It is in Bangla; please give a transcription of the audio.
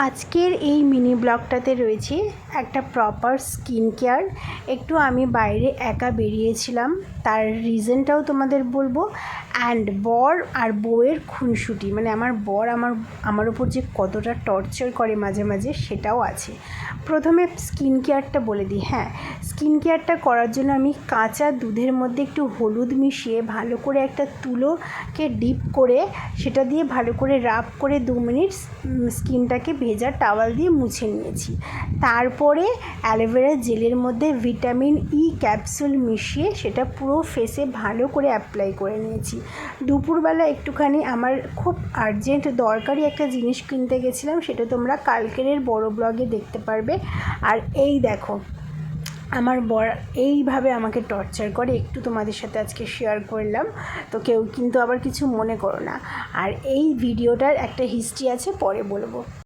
আজকের এই মিনি ব্লগটাতে রয়েছে একটা প্রপার স্কিন কেয়ার। একটু আমি বাইরে একা বেরিয়েছিলাম, তার রিজনটাও তোমাদের বলবো। অ্যান্ড বর আর বউয়ের খুনসুটি, মানে আমার বর আমার ওপর যে কতটা টর্চার করে মাঝে মাঝে, সেটাও আছে। প্রথমে স্কিন কেয়ারটা বলে দিই। হ্যাঁ, স্কিন কেয়ারটা করার জন্য আমি কাঁচা দুধের মধ্যে একটু হলুদ মিশিয়ে ভালো করে একটা তুলোকে ডিপ করে সেটা দিয়ে ভালো করে রাব করে 2 মিনিট স্কিনটাকে ভেজা টাওয়াল দিয়ে মুছে নিয়েছি। তারপরে অ্যালোভেরা জেলের মধ্যে ভিটামিন ই ক্যাপসুল মিশিয়ে সেটা পুরো ফেসে ভালো করে অ্যাপ্লাই করে নিয়েছি। দুপুরবেলা একটুখানি আমার খুব আর্জেন্ট দরকারি একটা জিনিস কিনতে গেছিলাম, সেটা তোমরা কালকের বড় ব্লগে দেখতে পারবে। আর এই দেখো, আমার বর এইভাবে আমাকে টর্চার করে, একটু তোমাদের সাথে আজকে শেয়ার করলাম, তো কেউ কিন্তু আবার কিছু মনে করো না। আর এই ভিডিওটার একটা হিস্ট্রি আছে, পরে বলবো।